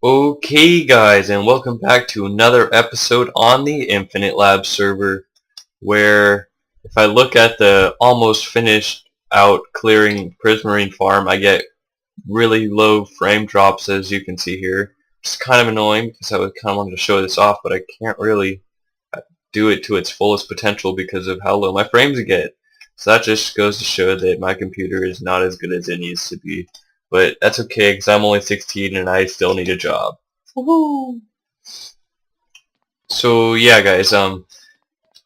Okay guys, and welcome back to another episode on the Infinite Lab server, where if I look at the almost finished out clearing Prismarine farm, I get really low frame drops, as you can see here. It's kind of annoying because I kind of wanted to show this off, but I can't really do it to its fullest potential because of how low my frames get. So that just goes to show that my computer is not as good as it needs to be. But that's okay because I'm only 16 and I still need a job. Woohoo! So yeah guys,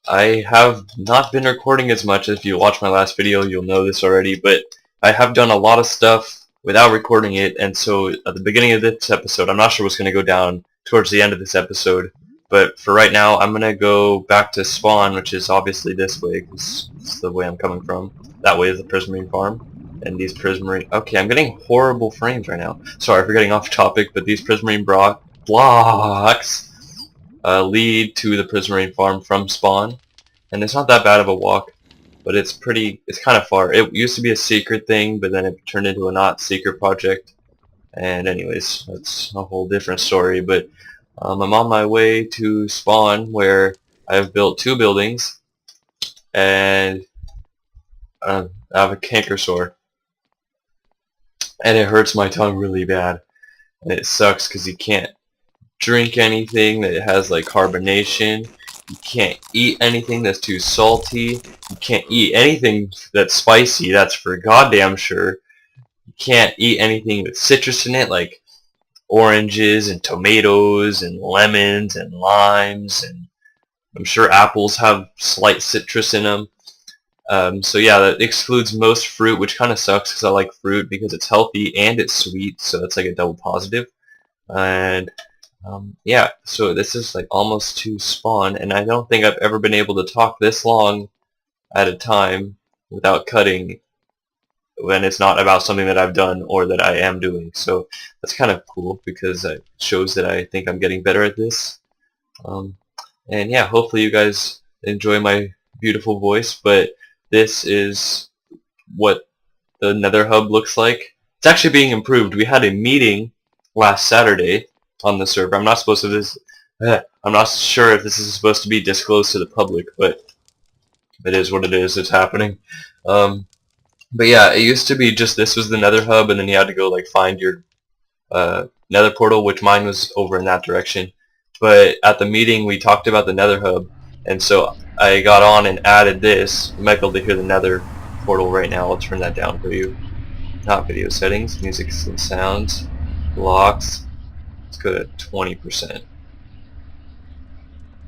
I have not been recording as much. If you watch my last video you'll know this already, but I have done a lot of stuff without recording it, and so at the beginning of this episode, I'm not sure what's going to go down towards the end of this episode, but for right now I'm going to go back to spawn, which is obviously this way because it's the way I'm coming from. That way is the Prismarine farm. And these Prismarine... Okay, I'm getting horrible frames right now. Sorry for getting off topic, but these Prismarine blocks lead to the Prismarine farm from spawn. And it's not that bad of a walk, but it's kind of far. It used to be a secret thing, but then it turned into a not secret project. And anyways, that's a whole different story, but I'm on my way to spawn, where I've built 2 buildings, and I have a canker sore. And it hurts my tongue really bad, and it sucks because you can't drink anything that has like carbonation, you can't eat anything that's too salty, you can't eat anything that's spicy, that's for goddamn sure, you can't eat anything with citrus in it like oranges and tomatoes and lemons and limes, and I'm sure apples have slight citrus in them. So yeah, that excludes most fruit, which kind of sucks because I like fruit because it's healthy and it's sweet, so it's like a double positive. And yeah, so this is like almost to spawn, and I don't think I've ever been able to talk this long at a time without cutting when it's not about something that I've done or that I am doing. So that's kind of cool because it shows that I think I'm getting better at this. And yeah, hopefully you guys enjoy my beautiful voice, but this is what the Nether Hub looks like. It's actually being improved. We had a meeting last Saturday on the server. I'm not sure if this is supposed to be disclosed to the public, but it is what it is. It's happening. But yeah, it used to be just this was the Nether Hub, and then you had to go like find your Nether portal, which mine was over in that direction. But at the meeting we talked about the Nether Hub, and so I got on and added this. You might be able to hear the Nether portal right now. I'll turn that down for you. Not video settings, music and sounds, blocks. Let's go to 20%.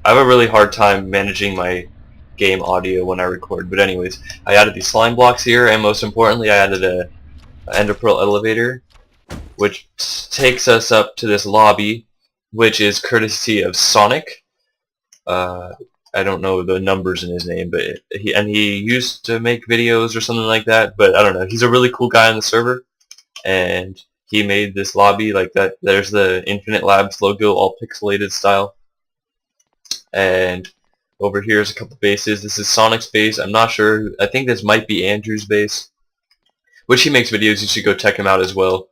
I have a really hard time managing my game audio when I record, but anyways, I added these slime blocks here, and most importantly I added a ender pearl elevator, which takes us up to this lobby, which is courtesy of Sonic. I don't know the numbers in his name, but he used to make videos or something like that, but I don't know. He's a really cool guy on the server, and he made this lobby like that. There's the Infinite Labs logo, all pixelated style. And over here is a couple bases. This is Sonic's base. I'm not sure. I think this might be Andrew's base, which he makes videos. You should go check him out as well.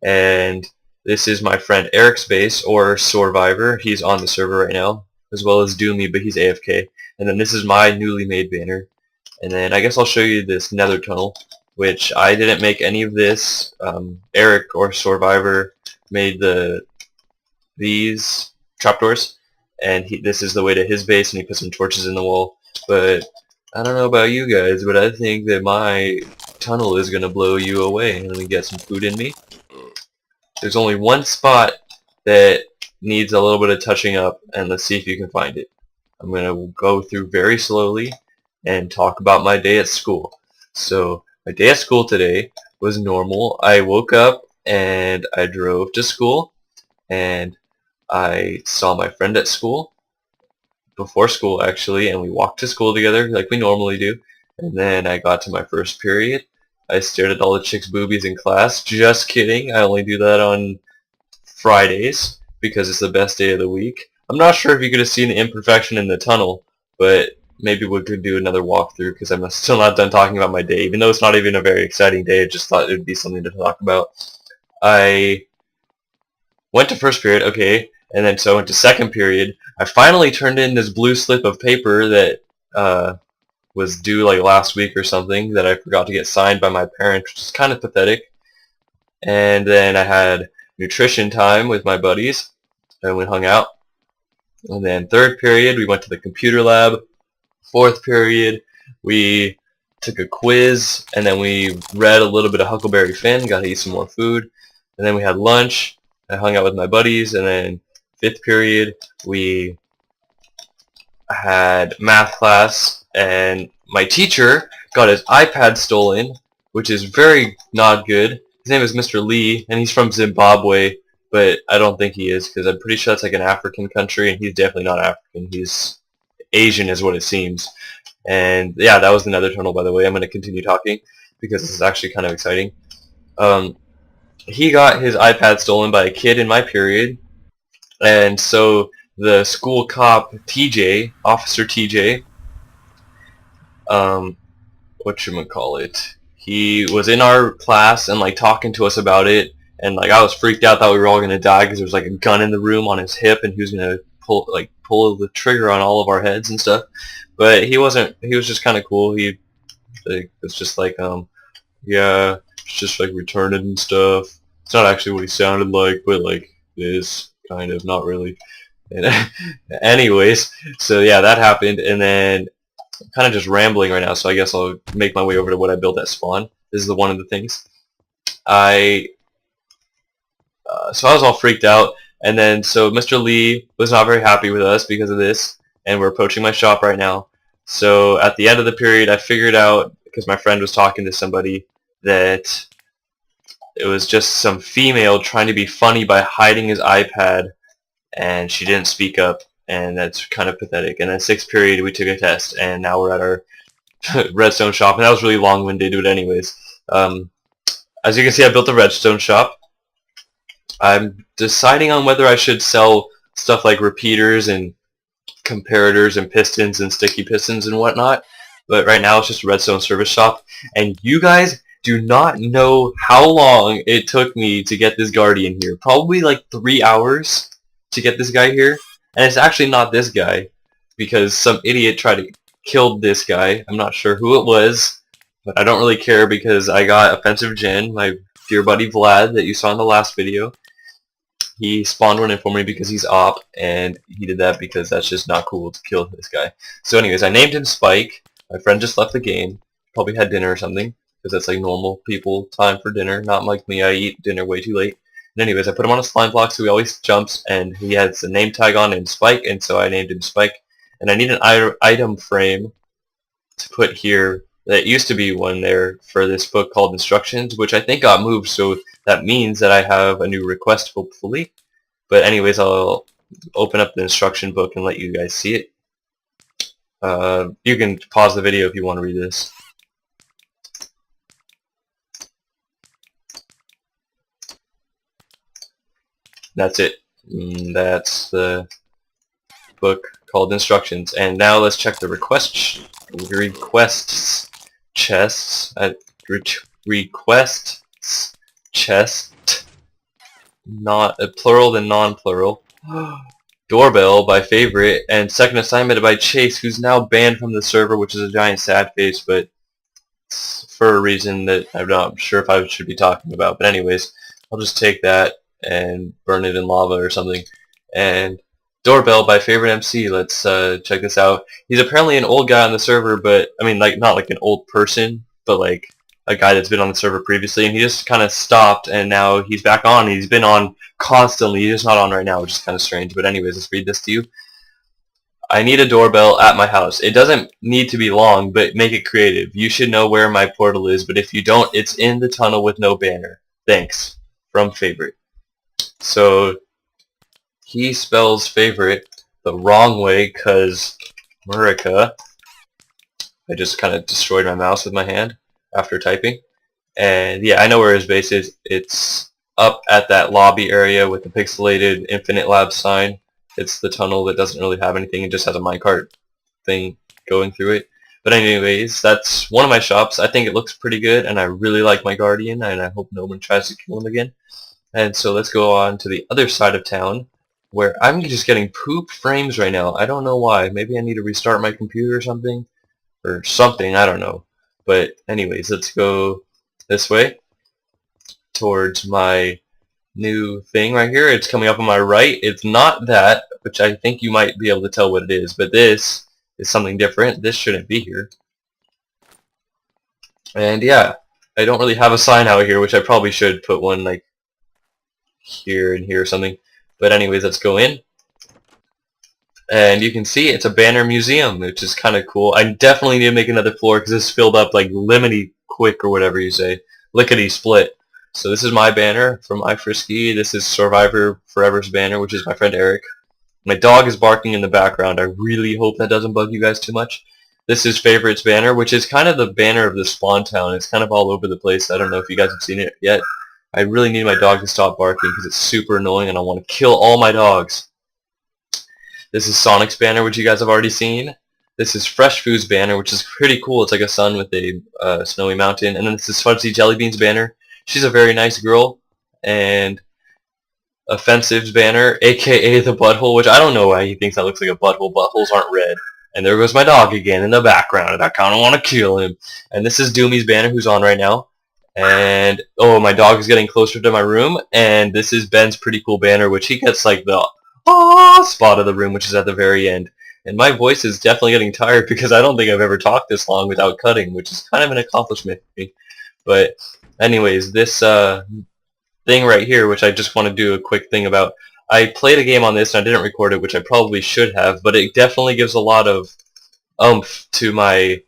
And this is my friend Eric's base, or Survivor. He's on the server right now, as well as Doomy, but he's AFK. And then this is my newly made banner. And then I guess I'll show you this nether tunnel, which I didn't make any of this. Eric, or Survivor, made these trapdoors, and this is the way to his base, and he put some torches in the wall. But I don't know about you guys, but I think that my tunnel is going to blow you away. Let me get some food in me. There's only one spot that needs a little bit of touching up, and let's see if you can find it. I'm going to go through very slowly and talk about my day at school. So my day at school today was normal. I woke up and I drove to school, and I saw my friend at school, before school actually, and we walked to school together like we normally do. And then I got to my first period. I stared at all the chicks' boobies in class. Just kidding. I only do that on Fridays because it's the best day of the week. I'm not sure if you could have seen the imperfection in the tunnel, but maybe we could do another walkthrough because I'm still not done talking about my day. Even though it's not even a very exciting day, I just thought it would be something to talk about. I Went to first period, okay, and then so I went to second period. I finally turned in this blue slip of paper that was due like last week or something that I forgot to get signed by my parents, which is kind of pathetic. And then I had nutrition time with my buddies, and we hung out. And then third period, we went to the computer lab. Fourth period, we took a quiz, and then we read a little bit of Huckleberry Finn, got to eat some more food. And then we had lunch. I hung out with my buddies, and then fifth period, we had math class, and my teacher got his iPad stolen, which is very not good. His name is Mr. Lee, and he's from Zimbabwe, but I don't think he is, because I'm pretty sure it's like an African country, and he's definitely not African. He's Asian is what it seems. And yeah, that was the Nether tunnel, by the way. I'm going to continue talking, because this is actually kind of exciting. He got his iPad stolen by a kid in my period, and so the school cop, TJ, Officer TJ, whatchamacallit, he was in our class and like talking to us about it, and like I was freaked out, thought we were all gonna die because there was like a gun in the room on his hip, and he was gonna pull the trigger on all of our heads and stuff. But he wasn't. He was just kind of cool. He was just like, yeah, it's just like returning and stuff. It's not actually what he sounded like, but like this kind of, not really. And anyways, so yeah, that happened, and then I'm kind of just rambling right now, so I guess I'll make my way over to what I built at spawn. This is one of the things. So I was all freaked out, and then so Mr. Lee was not very happy with us because of this, and we're approaching my shop right now. So at the end of the period, I figured out, because my friend was talking to somebody, that it was just some female trying to be funny by hiding his iPad, and she didn't speak up, and that's kind of pathetic. And then sixth period, we took a test, and now we're at our redstone shop, and that was really long-winded, but anyways. As you can see, I built a redstone shop. I'm deciding on whether I should sell stuff like repeaters and comparators and pistons and sticky pistons and whatnot, but right now it's just a redstone service shop, and you guys do not know how long it took me to get this guardian here. Probably like 3 hours to get this guy here, and it's actually not this guy, because some idiot tried to kill this guy. I'm not sure who it was, but I don't really care because I got Offensive Jin, my dear buddy Vlad that you saw in the last video. He spawned one in for me because he's op, and he did that because that's just not cool to kill this guy. So anyways, I named him Spike. My friend just left the game. Probably had dinner or something, because that's like normal people time for dinner. Not like me, I eat dinner way too late. And anyways, I put him on a slime block so he always jumps, and he has a name tag on named Spike, and so I named him Spike. And I need an item frame to put here. That used to be one there for this book called Instructions, which I think got moved, so that means that I have a new request, hopefully. But anyways, I'll open up the instruction book and let you guys see it. You can pause the video if you want to read this. That's it. That's the book called Instructions. And now let's check the requests chests. Requests chest. Not a plural than non-plural. Doorbell by favorite, and second assignment by Chase, who's now banned from the server, which is a giant sad face, but for a reason that I'm not sure if I should be talking about. But anyways, I'll just take that and burn it in lava or something. And Doorbell by favorite MC. Let's check this out. He's apparently an old guy on the server, but I mean, like, not like an old person, but like a guy that's been on the server previously, and he just kind of stopped, and now he's back on. He's been on constantly. He's just not on right now, which is kind of strange. But anyways, let's read this to you. I need a doorbell at my house. It doesn't need to be long, but make it creative. You should know where my portal is, but if you don't, it's in the tunnel with no banner. Thanks. From favorite. So he spells favorite the wrong way because Murica. I just kind of destroyed my mouse with my hand after typing. And yeah, I know where his base is. It's up at that lobby area with the pixelated Infinite Lab sign. It's the tunnel that doesn't really have anything. It just has a minecart thing going through it. But anyways, that's one of my shops. I think it looks pretty good, and I really like my guardian, and I hope no one tries to kill him again. And so let's go on to the other side of town, where I'm just getting poop frames right now. I don't know why. Maybe I need to restart my computer or something. I don't know. But anyways, let's go this way towards my new thing right here. It's coming up on my right. It's not that, which I think you might be able to tell what it is, but this is something different. This shouldn't be here. And yeah, I don't really have a sign out here, which I probably should put one like here and here or something. But anyways, let's go in. And you can see it's a banner museum, which is kind of cool. I definitely need to make another floor because this filled up like lemony quick or whatever you say. Lickety split. So this is my banner from iFrisky. This is Survivor Forever's banner, which is my friend Eric. My dog is barking in the background. I really hope that doesn't bug you guys too much. This is Favorite's banner, which is kind of the banner of the spawn town. It's kind of all over the place. I don't know if you guys have seen it yet. I really need my dog to stop barking because it's super annoying and I want to kill all my dogs. This is Sonic's banner, which you guys have already seen. This is Fresh Food's banner, which is pretty cool. It's like a sun with a snowy mountain. And then this is Fudgy Jellybean's banner. She's a very nice girl. And Offensive's banner, aka the butthole, which I don't know why he thinks that looks like a butthole. Buttholes aren't red. And there goes my dog again in the background, and I kind of want to kill him. And this is Doomy's banner, who's on right now. And, oh, my dog is getting closer to my room. And this is Ben's pretty cool banner, which he gets like the spot of the room, which is at the very end. And my voice is definitely getting tired because I don't think I've ever talked this long without cutting, which is kind of an accomplishment for me. But anyways, this thing right here, which I just want to do a quick thing about. I played a game on this and I didn't record it, which I probably should have, but it definitely gives a lot of oomph to my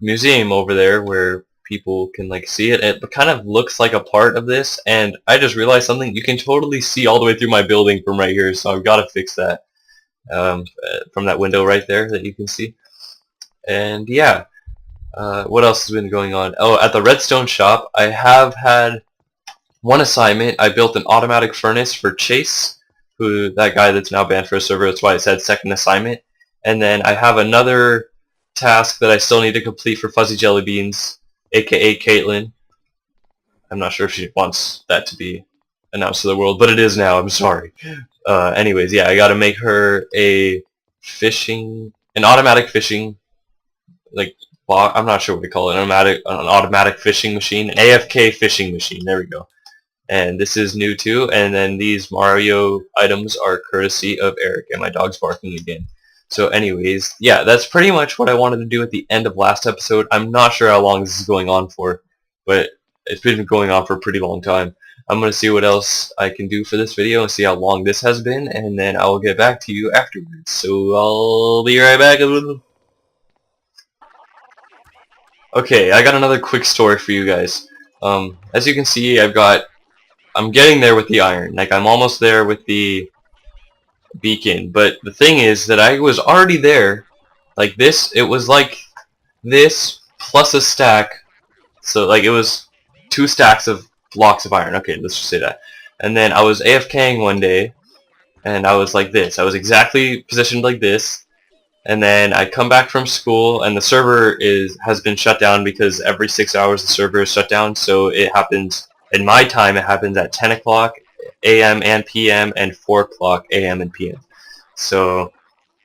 museum over there where people can like see it. It kind of looks like a part of this, and I just realized something. You can totally see all the way through my building from right here, so I've got to fix that from that window right there that you can see. And yeah, what else has been going on? Oh, at the redstone shop, I have had one assignment. I built an automatic furnace for Chase, that guy that's now banned for a server. That's why it said second assignment. And then I have another task that I still need to complete for Fuzzy Jelly Beans, aka Caitlin. I'm not sure if she wants that to be announced to the world, but it is now. I'm sorry. Anyways, yeah, I got to make her an automatic fishing, like I'm not sure what we call it, an automatic fishing machine, an AFK fishing machine. There we go. And this is new too. And then these Mario items are courtesy of Eric, and my dog's barking again. So anyways, yeah, that's pretty much what I wanted to do at the end of last episode. I'm not sure how long this is going on for, but it's been going on for a pretty long time. I'm going to see what else I can do for this video and see how long this has been, and then I will get back to you afterwards. So I'll be right back. Okay, I got another quick story for you guys. As you can see, I'm getting there with the iron. Like, I'm almost there with the beacon, but the thing is that I was already there. Like this, it was like this plus a stack. So like it was 2 stacks of blocks of iron. Okay, let's just say that. And then I was AFKing one day, and I was like this. I was exactly positioned like this. And then I come back from school, and the server has been shut down because every 6 hours the server is shut down. So it happens, in my time, it happens at 10 o'clock a.m. and p.m. and 4 o'clock a.m. and p.m. So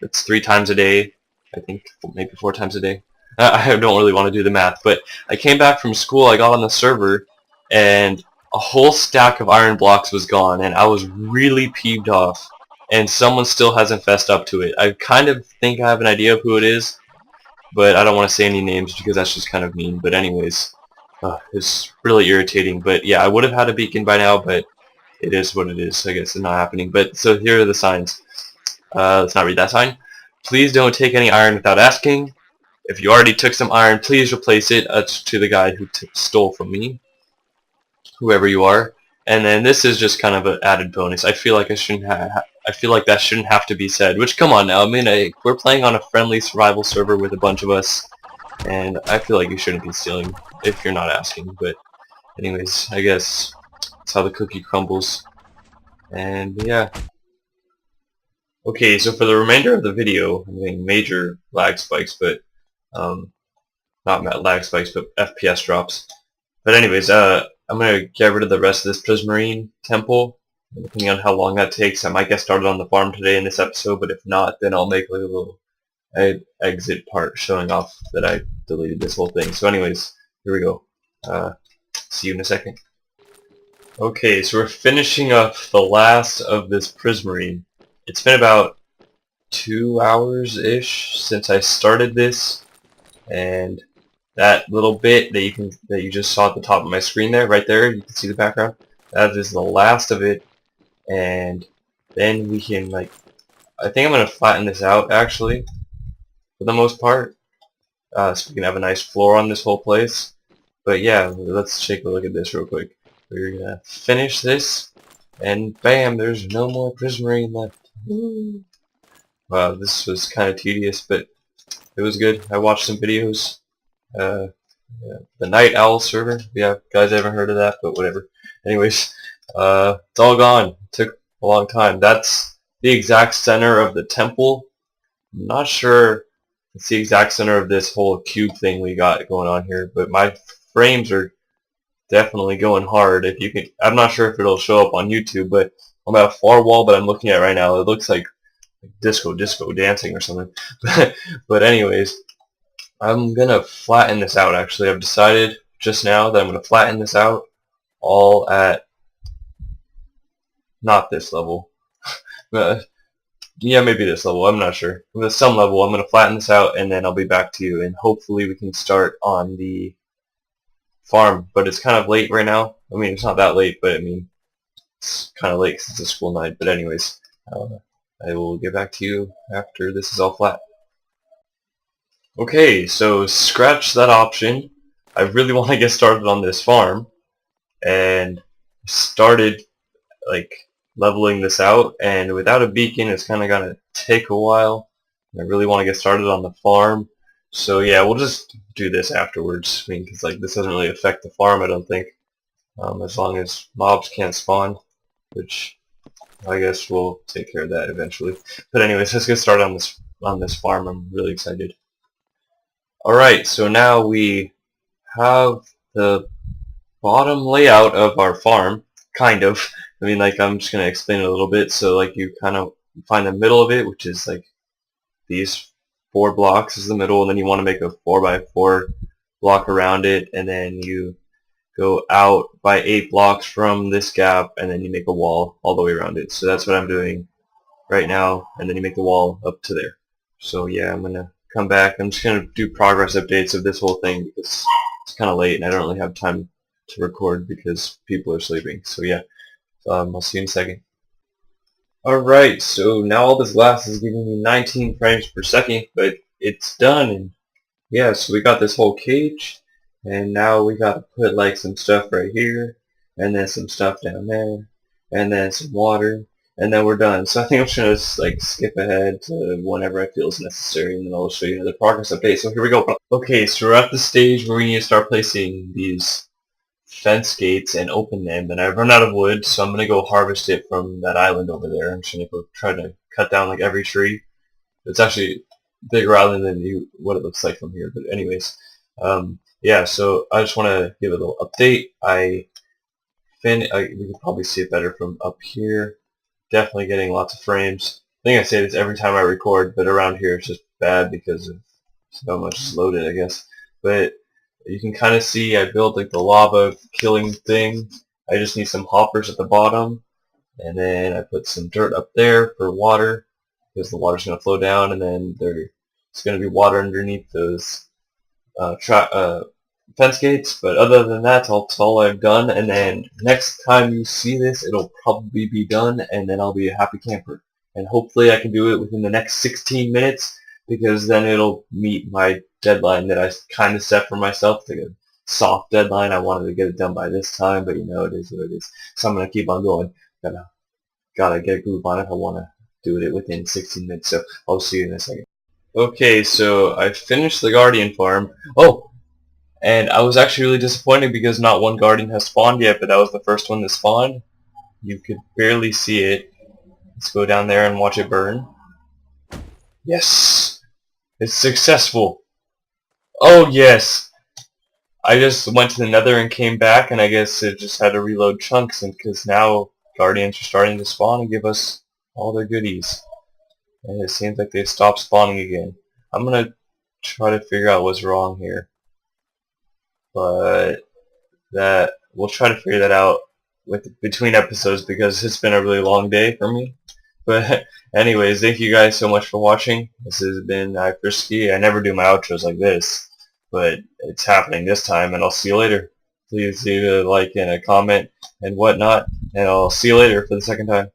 it's 3 times a day, I think, maybe 4 times a day. I don't really want to do the math, but I came back from school, I got on the server, and a whole stack of iron blocks was gone, and I was really peeved off. And someone still hasn't fessed up to it. I kind of think I have an idea of who it is, but I don't want to say any names because that's just kind of mean. But anyways, it's really irritating. But yeah, I would have had a beacon by now, but it is what it is. I guess it's not happening. But so here are the signs. Let's not read that sign. Please don't take any iron without asking. If you already took some iron, please replace it. To the guy who stole from me, whoever you are. And then this is just kind of an added bonus. I feel like I feel like that shouldn't have to be said. Which, come on now. I mean, we're playing on a friendly survival server with a bunch of us, and I feel like you shouldn't be stealing if you're not asking. But anyways, I guess that's how the cookie crumbles. And yeah. Okay, so for the remainder of the video, I'm getting major lag spikes, but not lag spikes, but FPS drops. But anyways, I'm gonna get rid of the rest of this prismarine temple. And depending on how long that takes, I might get started on the farm today in this episode, but if not, then I'll make like a little exit part showing off that I deleted this whole thing. So anyways, here we go. See you in a second. Okay, so we're finishing up the last of this prismarine. It's been about 2 hours-ish since I started this, and that little bit that you just saw at the top of my screen there, right there, you can see the background. That is the last of it, and then we can I think I'm gonna flatten this out actually, for the most part, so we can have a nice floor on this whole place. But yeah, let's take a look at this real quick. We're gonna finish this, and bam, there's no more prismarine left. Woo. Wow, this was kind of tedious, but it was good. I watched some videos. Yeah, the Night Owl server. Yeah, guys, I haven't heard of that, but whatever. Anyways, it's all gone. It took a long time. That's the exact center of the temple. I'm not sure it's the exact center of this whole cube thing we got going on here, but my frames are definitely going hard. If you can, I'm not sure if it'll show up on YouTube, but on that far wall that I'm looking at right now, it looks like disco dancing or something. But anyways, I'm gonna flatten this out. Actually, I've decided just now that I'm gonna flatten this out all at not this level. Yeah, maybe this level. I'm not sure. With some level, I'm gonna flatten this out, and then I'll be back to you, and hopefully we can start on the farm. But it's kind of late right now. I mean, it's not that late, but I mean, it's kind of late because it's a school night. But anyways, I will get back to you after this is all flat. Okay, so scratch that option. I really want to get started on this farm, and started leveling this out, and without a beacon it's kind of gonna take a while. I really want to get started on the farm, so yeah, we'll just do this afterwards. I mean, because this doesn't really affect the farm, I don't think, as long as mobs can't spawn, which I guess we'll take care of that eventually. But anyways, let's get started on this farm. I'm really excited. Alright, so now we have the bottom layout of our farm, kind of. I mean, I'm just going to explain it a little bit. So, you kind of find the middle of it, which is, these 4 blocks is the middle, and then you want to make a 4x4 block around it, and then you go out by 8 blocks from this gap, and then you make a wall all the way around it. So that's what I'm doing right now, and then you make the wall up to there. So, yeah, I'm going to come back. I'm just going to do progress updates of this whole thing because it's kind of late and I don't really have time to record because people are sleeping. So yeah, I'll see you in a second. Alright, so now all this glass is giving me 19 frames per second, but it's done. And yeah, so we got this whole cage, and now we got to put some stuff right here, and then some stuff down there, and then some water, and then we're done. So I think I'm just going to skip ahead to whenever I feel is necessary, and then I'll show you the progress update. So here we go. Okay, so we're at the stage where we need to start placing these fence gates and open them, and I've run out of wood, so I'm going to go harvest it from that island over there. I'm just going to go try to cut down every tree. It's actually a bigger island than what it looks like from here, but anyways, yeah, so I just want to give a little update. We can probably see it better from up here. Definitely getting lots of frames. I think I say this every time I record, but around here it's just bad because of so much is loaded, I guess. But you can kind of see I built the lava killing thing. I just need some hoppers at the bottom, and then I put some dirt up there for water because the water's going to flow down, and then there's going to be water underneath those fence gates. But other than that, that's all I've done, and then next time you see this, it'll probably be done, and then I'll be a happy camper. And hopefully I can do it within the next 16 minutes, because then it'll meet my deadline that I kind of set for myself, like a soft deadline. I wanted to get it done by this time, but it is what it is. So I'm going to keep on going. Gotta get a groove on it. I want to do it within 16 minutes, so I'll see you in a second. Okay, so I finished the Guardian farm. Oh! And I was actually really disappointed because not one Guardian has spawned yet, but that was the first one that spawned. You could barely see it. Let's go down there and watch it burn. Yes! It's successful! Oh yes! I just went to the Nether and came back, and I guess it just had to reload chunks, and because now Guardians are starting to spawn and give us all their goodies. And it seems like they stopped spawning again. I'm gonna try to figure out what's wrong here, but we'll try to figure that out between episodes because it's been a really long day for me. But anyways, thank you guys so much for watching. This has been Frisky. I never do my outros like this, but it's happening this time, and I'll see you later. Please leave a like and a comment and whatnot, and I'll see you later for the second time.